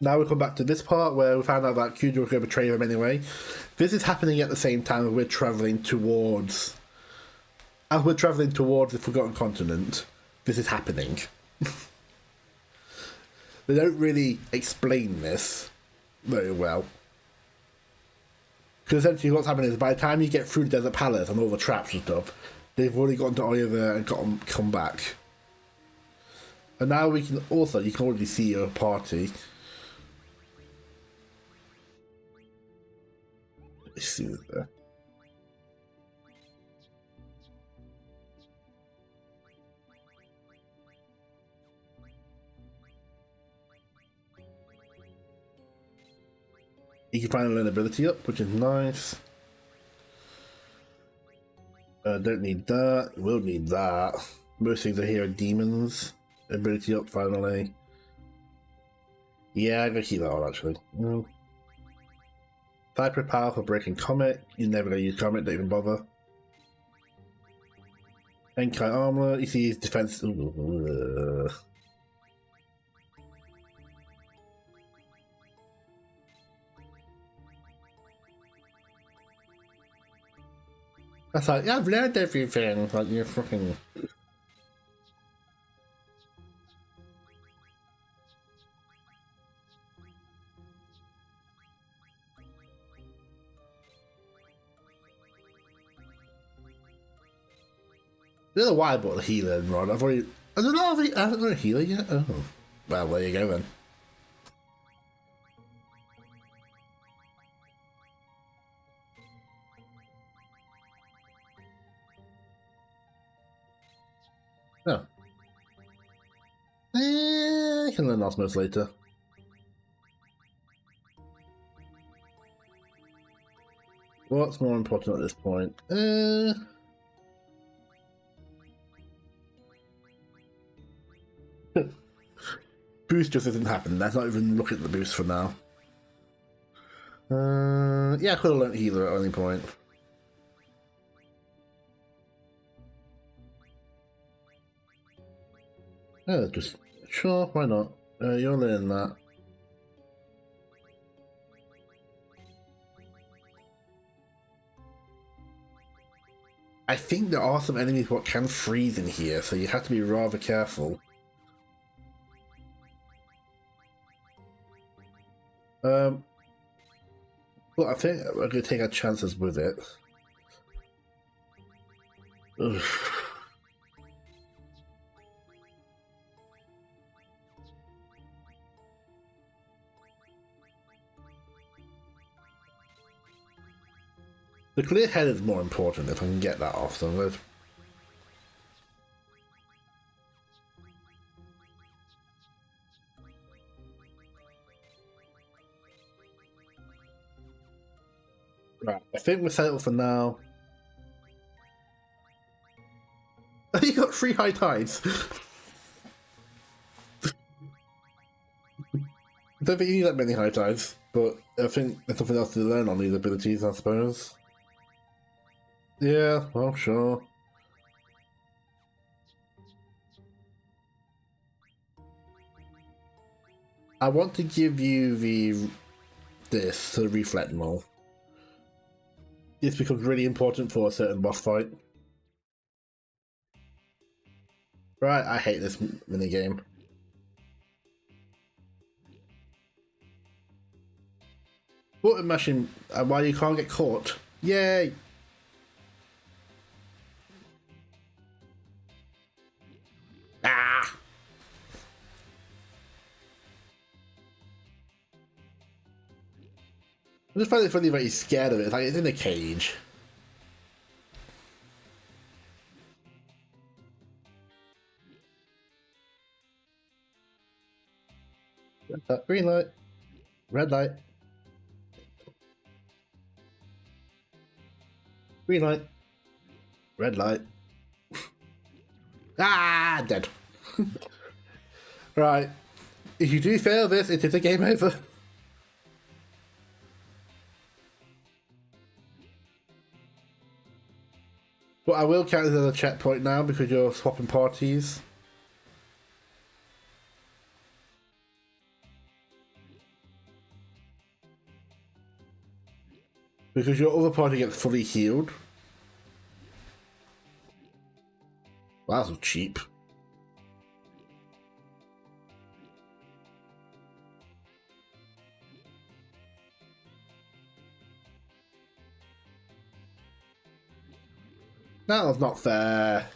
Now we come back to this part where we found out that Kujo was going to betray him anyway. This is happening at the same time as we're travelling towards... As we're travelling towards the Forgotten Continent, this is happening. They don't really explain this very well. Because essentially what's happening is by the time you get through the Desert Palace and all the traps and stuff, they've already gotten to Oya and come back. And now we can also, you can already see your party. Let's see what's there. You can finally learn ability up, which is nice. Don't need that. Will need that. Most things are here are demons. Ability up finally. Yeah, I'm gonna keep that on actually. Hyper power for breaking Comet. You're never gonna use Comet, don't even bother. Enkai armor. You see his defense. That's like, yeah, I've learned everything. Like, you're fucking... I don't know why I bought the healer and rod. I've already... I don't know if I haven't got a healer yet. Oh. Well, there you go then. Oh. I can learn Osmos later. What's more important at this point? Boost just isn't happening. Let's not even look at the boost for now. Yeah, I could have learned healer at any point. Yeah, just sure, why not? You're learning that. I think there are some enemies what can freeze in here, so you have to be rather careful. But I think we're going to take our chances with it. Ugh. The clear head is more important if I can get that off, so let's... Right, I think we're settled for now. You got 3 high tides! I don't think you need that many high tides, but I think there's something else to learn on these abilities, I suppose. Yeah, well, sure. I want to give you this to reflect more. This becomes really important for a certain boss fight. Right, I hate this minigame. Button mashing, why you can't get caught. Yay! Ah! I just find it funny that he's scared of it. It's like it's in a cage. Green light. Red light. Green light. Red light. Ah, dead. Right. If you do fail this, it is a game over. But I will count it as a checkpoint now because you're swapping parties. Because your other party gets fully healed. Wow, that's cheap. That was not fair.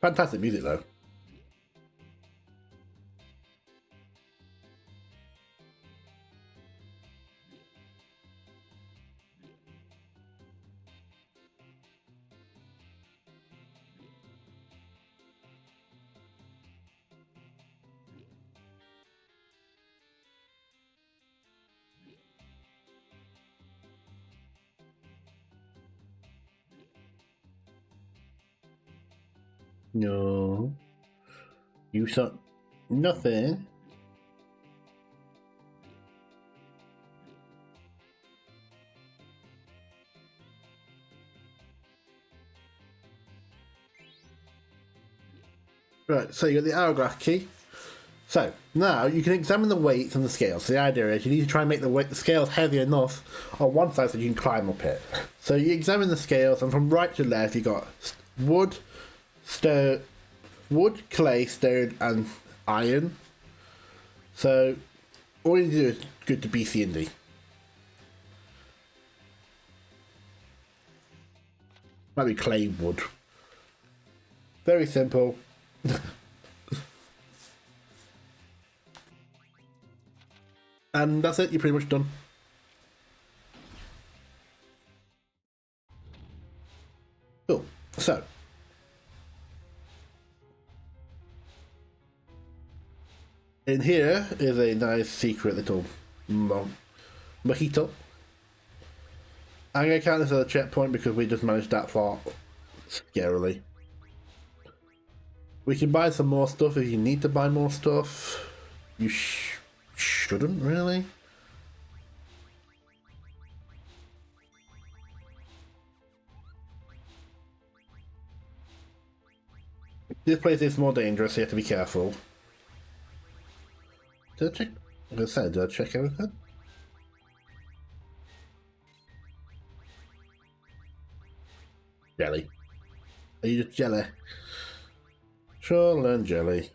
Fantastic music, though. No. You saw nothing. Right, so you got the hourglass key. So now you can examine the weights and the scales. So the idea is you need to try and make the scales heavy enough on one side so you can climb up it. So you examine the scales, and from right to left you got wood, stone, wood, clay, stone, and iron. So all you need to do is go to B, C, and D. Might be clay, wood. Very simple. And that's it, you're pretty much done. Cool. So, in here is a nice secret little mojito. I'm going to count this as a checkpoint because we just managed that far scarily. We can buy some more stuff if you need to buy more stuff. You shouldn't really. This place is more dangerous, so you have to be careful. Did I check? Like I said, did I check everything? Jelly. Are you just jelly? Sure, learn jelly.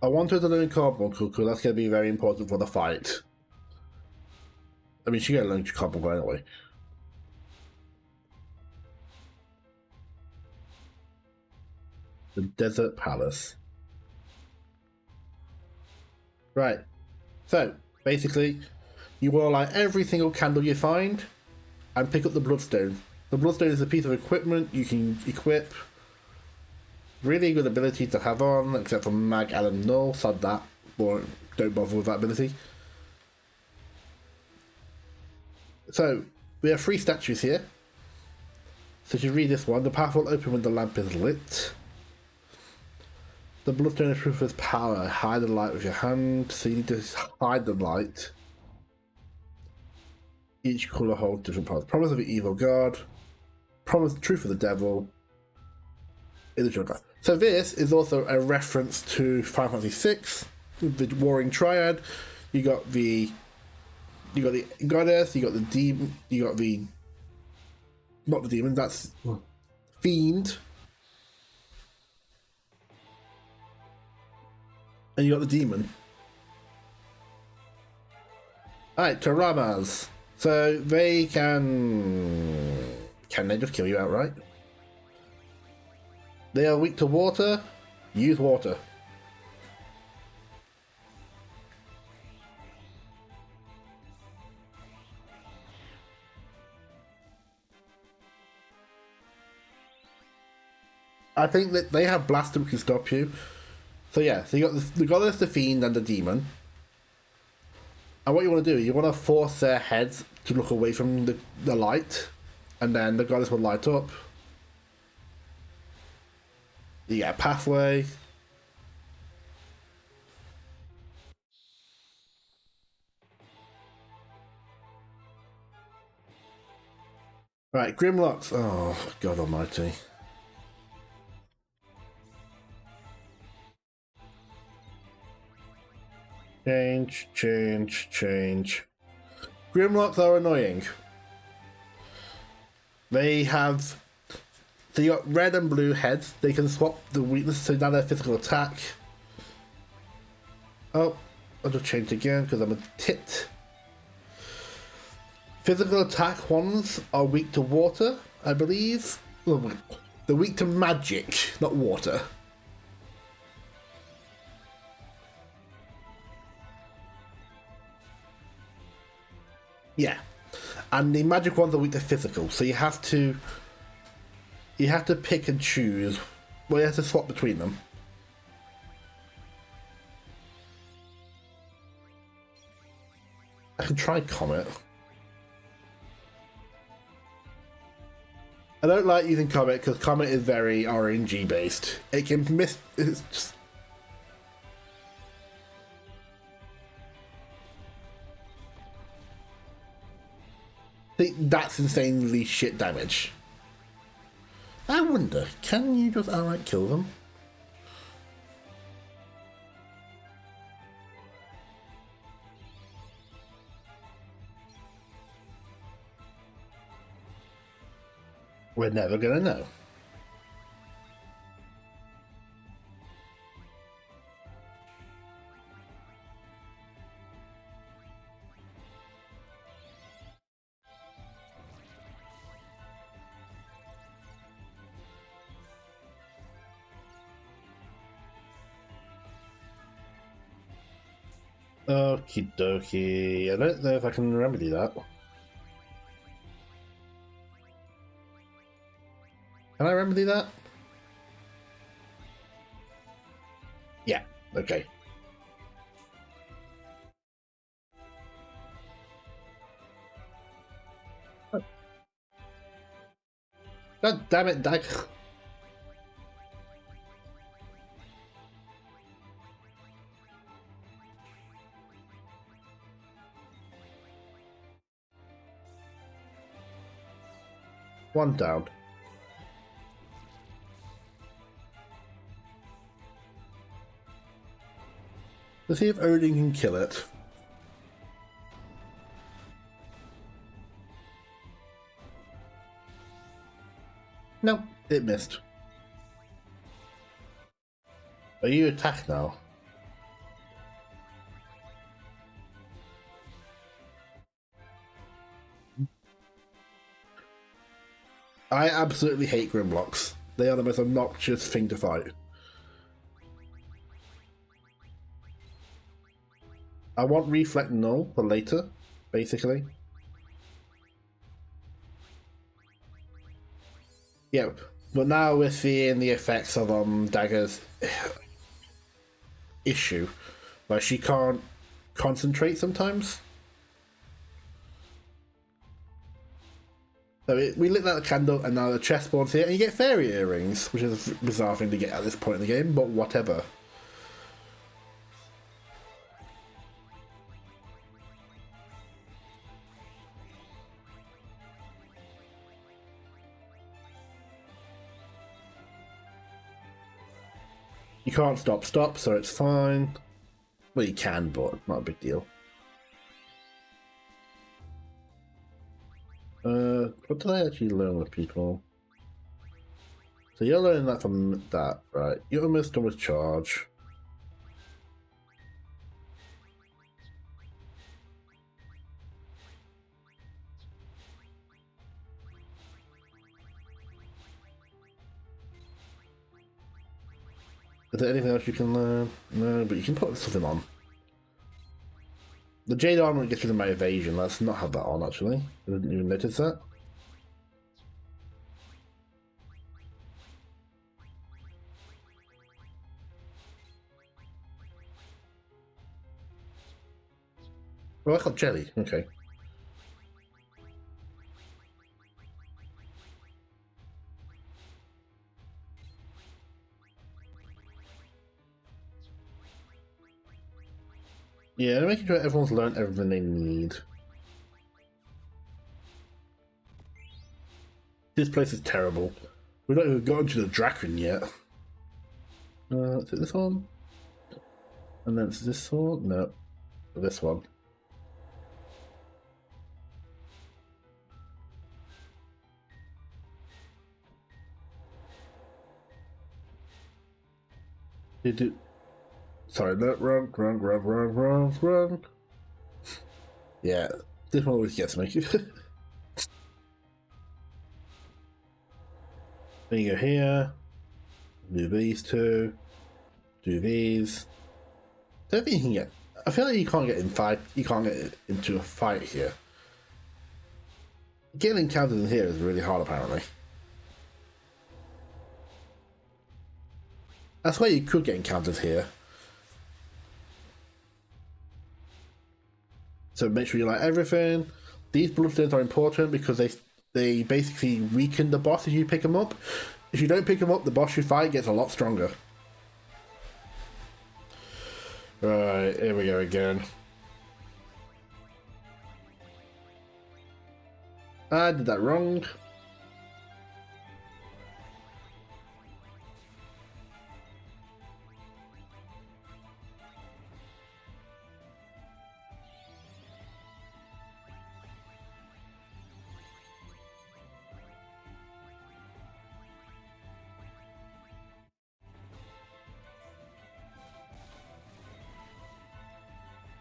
I wanted to learn cardboard because that's going to be very important for the fight. I mean, she's going to learn cardboard anyway. The Desert Palace. Right. So, basically, you will light every single candle you find and pick up the Bloodstone. The Bloodstone is a piece of equipment you can equip. Really good ability to have on, except for Mag, Alan, Null. Sod that. Or don't bother with that ability. So, we have 3 statues here. So to read this one, the path will open when the lamp is lit. The Bloodstone is proof of power. Hide the light with your hand. So you need to hide the light. Each colour holds different parts. Promise of the evil god. Promise the truth of the devil. Illusion of God. So this is also a reference to Final Fantasy VI, the Warring Triad. You got the goddess. You got the demon. You got the not the demon. That's fiend. And you got the demon. Alright, Taramas. So they can they just kill you outright? They are weak to water. Use water. I think that they have blaster which can stop you. So yeah, so you got the goddess, the fiend, and the demon. And what you want to do, you want to force their heads to look away from the light, and then the goddess will light up. You get a pathway. Right, Grimlocks. Oh, God almighty. Change, change, change. Grimlocks are annoying. They have... So you got red and blue heads. They can swap the weakness, so now they're physical attack. Oh, I'll just change again because I'm a tit. Physical attack ones are weak to water, I believe. Well, they're weak to magic, not water. Yeah. And the magic ones are weak to physical, so you have to pick and choose. Well, you have to swap between them. I can try Comet. I don't like using Comet because Comet is very RNG based. It can miss. It's just. That's insanely shit damage. I wonder, can you just outright kill them? We're never gonna know. Okie dokie. I don't know if I can remedy that. Can I remedy that? Yeah, okay. God damn it, Dag. One down. Let's see if Odin can kill it. No, it missed. Are you attacked now? I absolutely hate Grimlocks. They are the most obnoxious thing to fight. I want Reflect Null for later, basically. Yeah, but now we're seeing the effects of Dagger's issue. Like, she can't concentrate sometimes. So we lit that candle, and now the chessboard's here, and you get fairy earrings, which is a bizarre thing to get at this point in the game, but whatever. You can't stop, so it's fine. Well, you can, but not a big deal. What did I actually learn with people? So you're learning that from that, right? You almost done with charge. Is there anything else you can learn? No, but you can put something on. The Jade Armor gets rid of my evasion. Let's not have that on, actually. I didn't even notice that. Oh, I got jelly. Okay. Yeah, making sure everyone's learned everything they need. This place is terrible. We've not even gotten to the Draken yet. Is it this one? And then it's this one? No. This one. Did it... Sorry, no, wrong. Yeah, this one always gets me. Then you go here, do these two, do these. I don't think you can get. I feel like you can't get in fight. You can't get into a fight here. Getting encounters in here is really hard, apparently. That's where you could get encounters here. So make sure you like everything. These bloodstones are important because they basically weaken the boss if you pick them up. If you don't pick them up, the boss you fight gets a lot stronger. Right, here we go again. I did that wrong.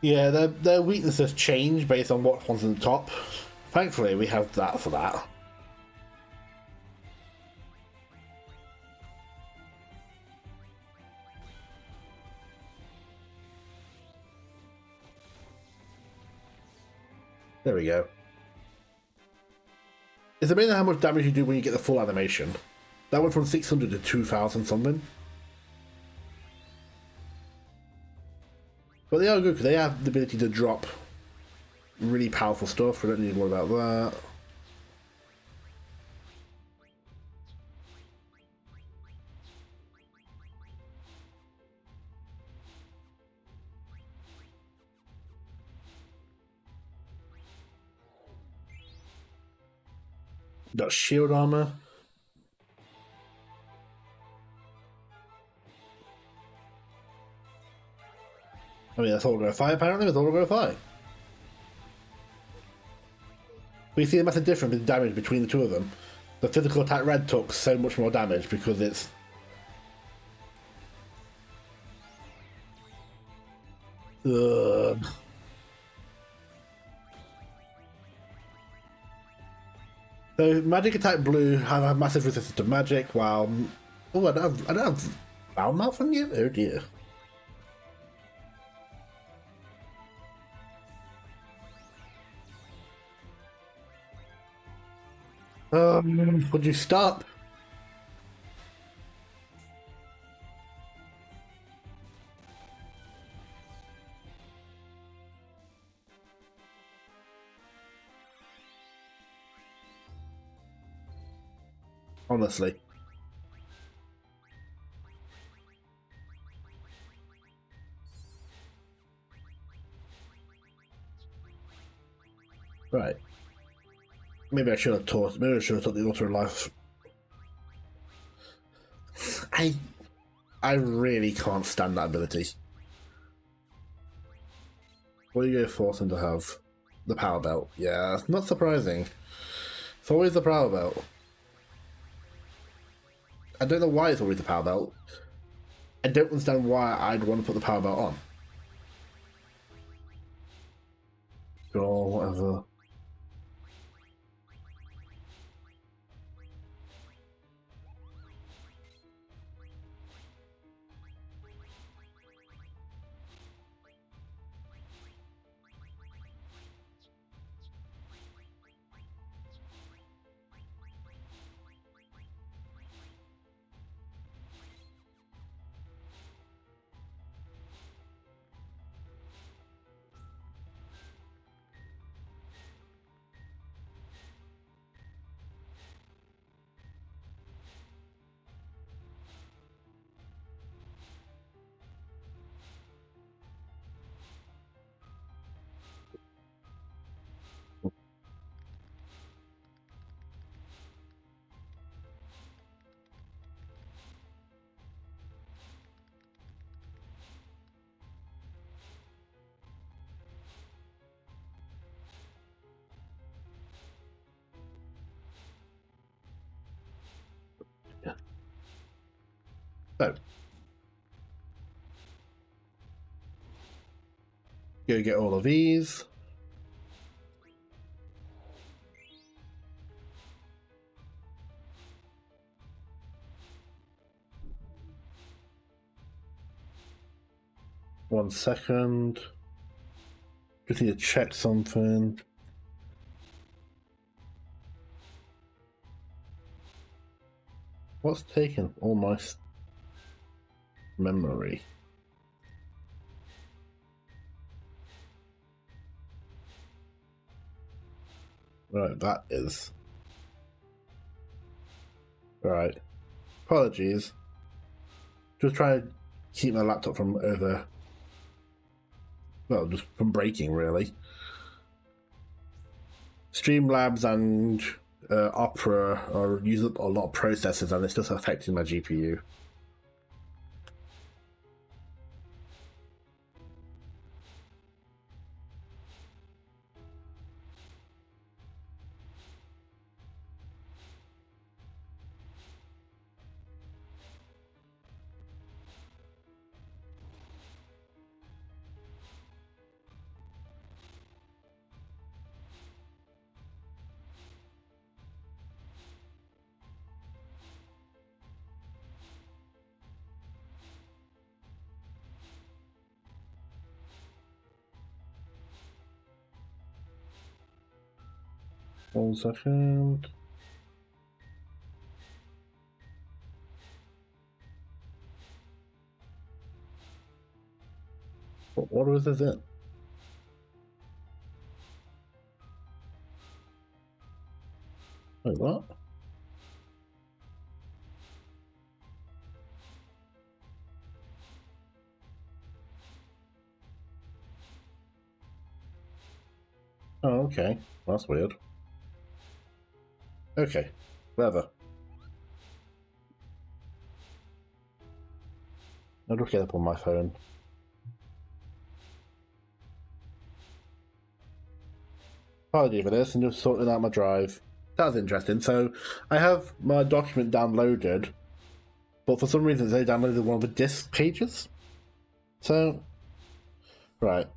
Yeah, their weaknesses change based on what one's on the top. Thankfully, we have that for that. There we go. It's amazing how much damage you do when you get the full animation. That went from 600 to 2,000 something. But they are good because they have the ability to drop really powerful stuff. We don't need to worry about that. Got shield armor. I mean, that's all we're going to fight, apparently. That's all we're going to fight. We see a massive difference in damage between the two of them. The physical attack red took so much more damage because it's... Ugh. So magic attack blue have a massive resistance to magic, while... Oh, I don't have round mouth from you? Oh dear. Would you stop? Honestly. Right. Maybe I should have taught. Maybe I should have taught the Ultra Life. I really can't stand that ability. What are you going to force him to have? The power belt. Yeah, not surprising. It's always the power belt. I don't know why it's always the power belt. I don't understand why I'd want to put the power belt on. Or whatever. Go get all of these. One second. Just need to check something. What's taken all my memory? Right, that is. Right. Apologies. Just trying to keep my laptop from well, just from breaking, really. Streamlabs and Opera are using up a lot of processors, and it's just affecting my GPU. One second. What was it? Wait, what? Oh, okay. That's weird. Okay. Whatever. I'll look it up on my phone. Apology for this, and just sorting out my drive. That's interesting. So, I have my document downloaded, but for some reason they downloaded one of the disk pages. So, right.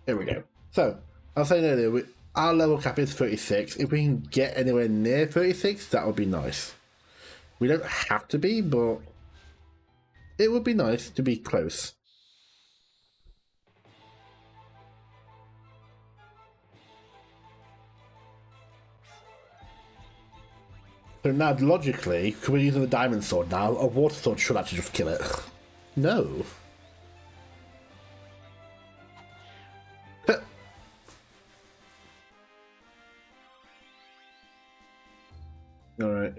Here we go. So, I was saying earlier, our level cap is 36. If we can get anywhere near 36, that would be nice. We don't have to be, but it would be nice to be close. So now, logically, because we're using the diamond sword now, a water sword should actually just kill it. No. Alright.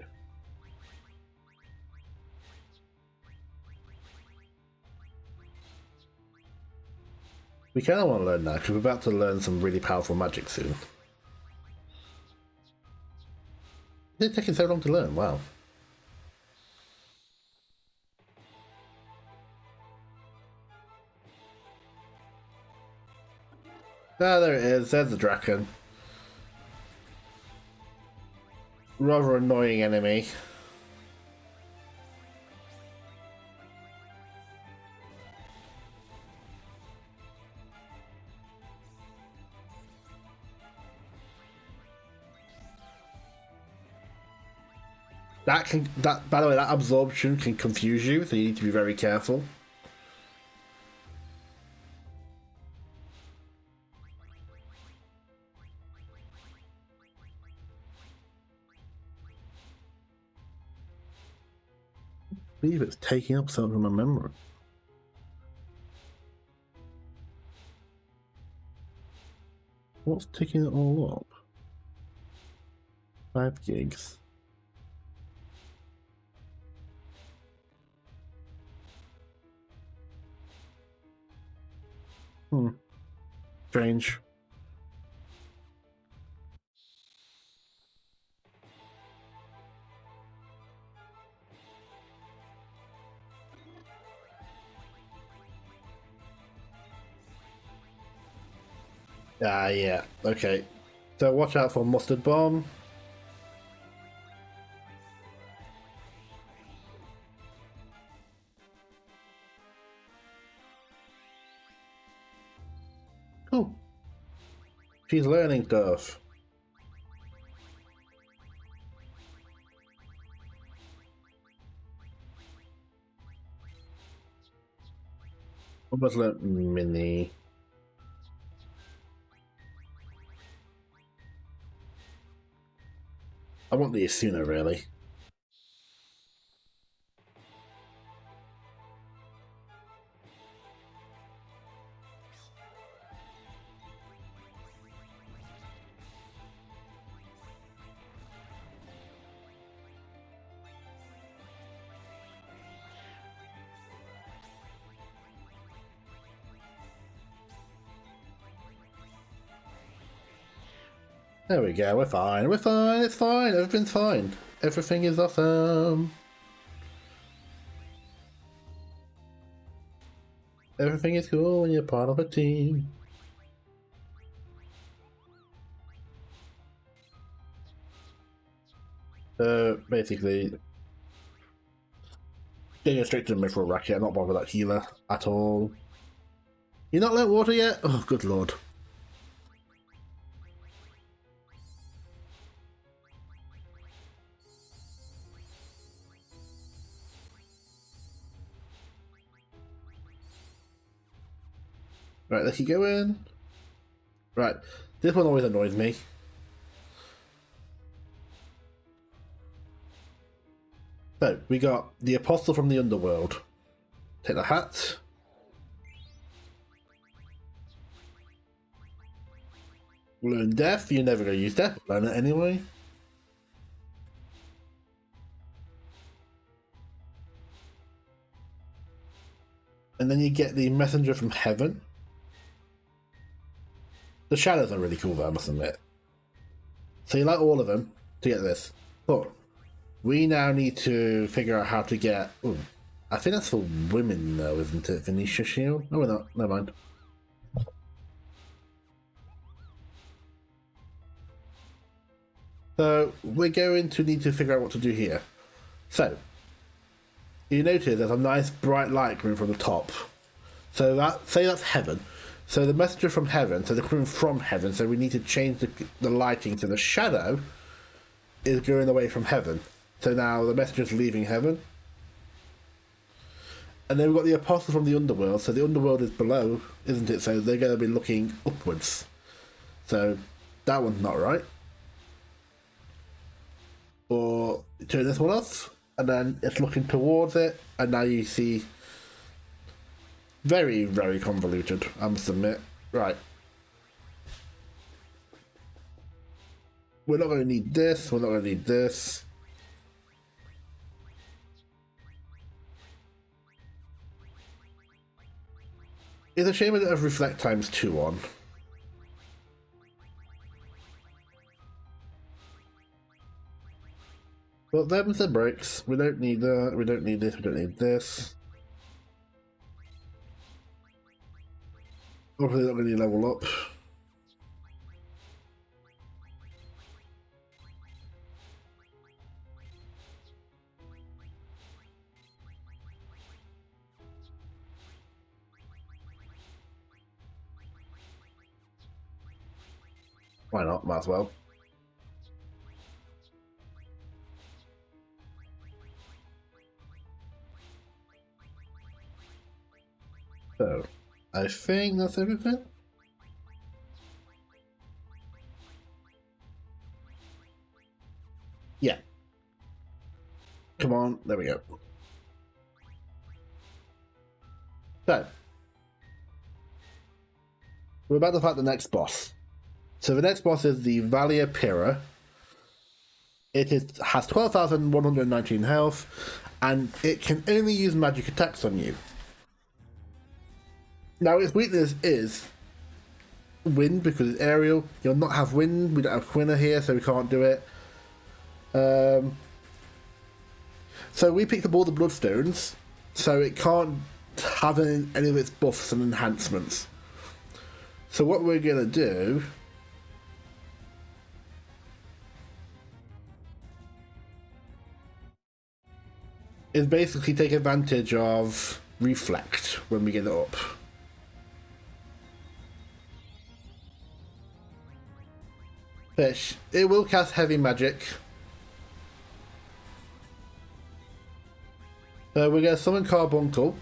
We kind of want to learn now, because we're about to learn some really powerful magic soon. It's taking so long to learn, wow. Ah, there it is, there's the Draken. Rather annoying enemy. By the way, that absorption can confuse you, so you need to be very careful. I believe it's taking up some of my memory. What's taking it all up? 5 gigs. Strange. Ah, yeah. Okay. So watch out for mustard bomb. Oh, she's learning stuff. Almost learnt mini. I want the Asuna, really. There we go, we're fine, it's fine, everything's fine. Everything is awesome. Everything is cool when you're part of a team. Basically, getting straight to the mithril racket, I'm not bothered with that healer at all. You not learnt water yet? Oh, good lord. Right, let's keep going. Right, this one always annoys me. So, we got the Apostle from the Underworld. Take the hat. Learn Death, you're never going to use Death, learn it anyway. And then you get the Messenger from Heaven. The shadows are really cool though, I must admit. So you like all of them to get this. But we now need to figure out how to get... Ooh, I think that's for women though, isn't it? Venetia Shield? Oh, we're not. Never mind. So we're going to need to figure out what to do here. So you notice there's a nice bright light coming from the top. So that, say that's heaven. So the messenger from heaven, so they're coming from heaven, so we need to change the lighting to the shadow is going away from heaven. So now the messenger's leaving heaven. And then we've got the apostle from the underworld, so the underworld is below, isn't it? So they're going to be looking upwards. So that one's not right. Or turn this one off, and then it's looking towards it, and now you see very, very convoluted, I must admit. Right. We're not going to need this, we're not going to need this. It's a shame I don't have reflect times 2 on. Well, them's the breaks. We don't need that, we don't need this, we don't need this. Hopefully not really level up. Why not? Might as well. So, I think that's everything. Yeah. Come on, there we go. So, we're about to fight the next boss. So the next boss is the Valia Pyrrha. Has 12,119 health, and it can only use magic attacks on you. Now its weakness is wind because it's aerial. You'll not have wind. We don't have Quina here, so we can't do it. So we picked up all the bloodstones, so it can't have any of its buffs and enhancements. So what we're gonna do is basically take advantage of reflect when we get it up. Fish. It will cast heavy magic. So we're going to summon Carbuncle.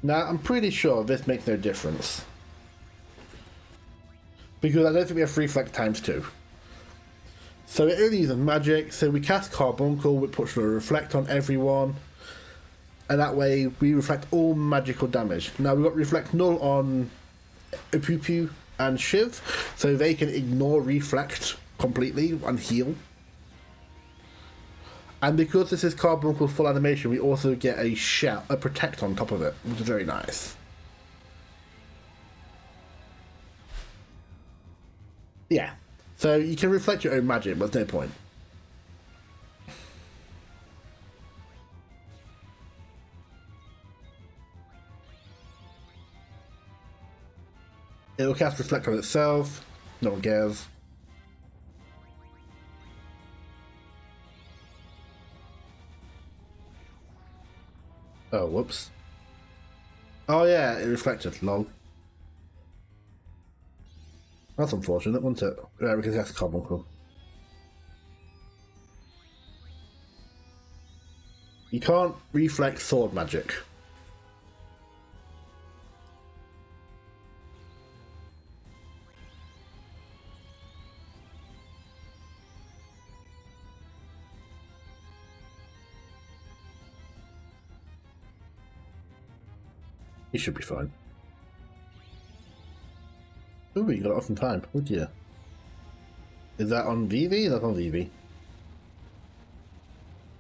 Now, I'm pretty sure this makes no difference. Because I don't think we have reflect times 2. So it only uses magic, so we cast Carbuncle, which puts a reflect on everyone. And that way we reflect all magical damage. Now we've got reflect null on Upupu and Shiv, so they can ignore reflect completely and heal. And because this is Carbuncle's full animation, we also get a protect on top of it, which is very nice. Yeah, so you can reflect your own magic, but there's no point. It'll cast reflect on itself, no one cares. Oh, whoops. Oh yeah, it reflected, lol. That's unfortunate, wasn't it? Yeah, we can cast Carbuncle. You can't reflect sword magic. You should be fine. Ooh, you got it off in time, would you? Is that on VV? That's on VV.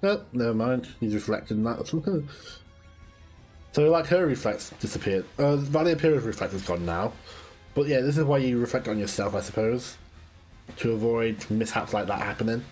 Nope, never mind. He's reflected in that. So, like, her reflex disappeared. Valiapira's reflex is gone now. But yeah, this is why you reflect on yourself, I suppose. To avoid mishaps like that happening.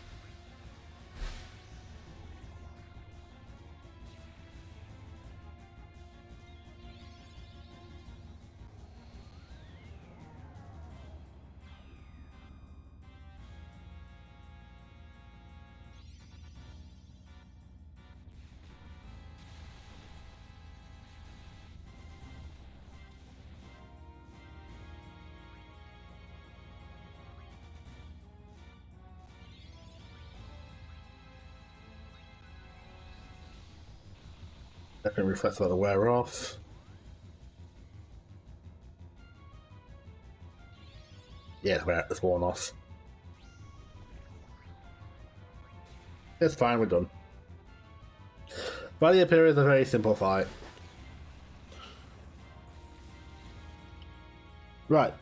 That can reflect about the wear off. Yeah, it's worn off. It's fine, we're done. Valiapira is a very simple fight. Right,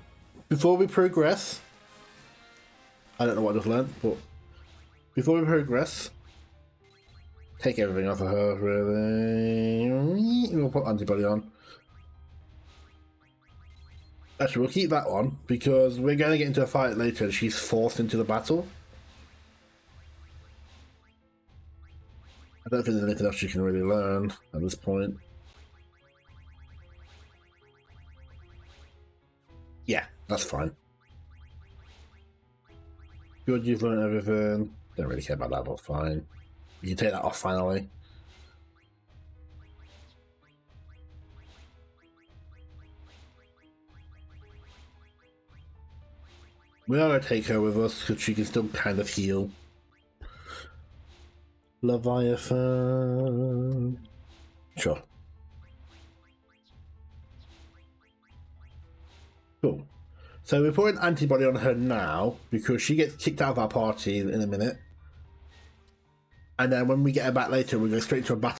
before we progress, I don't know what I just learned, but before we progress, take everything off of her, really. We'll put antibody on. Actually, we'll keep that on, because we're going to get into a fight later and she's forced into the battle. I don't think there's anything else she can really learn at this point. Yeah, that's fine. Good, you've learned everything. Don't really care about that, but fine. You can take that off finally. We are going to take her with us because she can still kind of heal. Leviathan. Sure. Cool. So we're putting antibody on her now because she gets kicked out of our party in a minute. And then when we get her back later, we go straight to a battle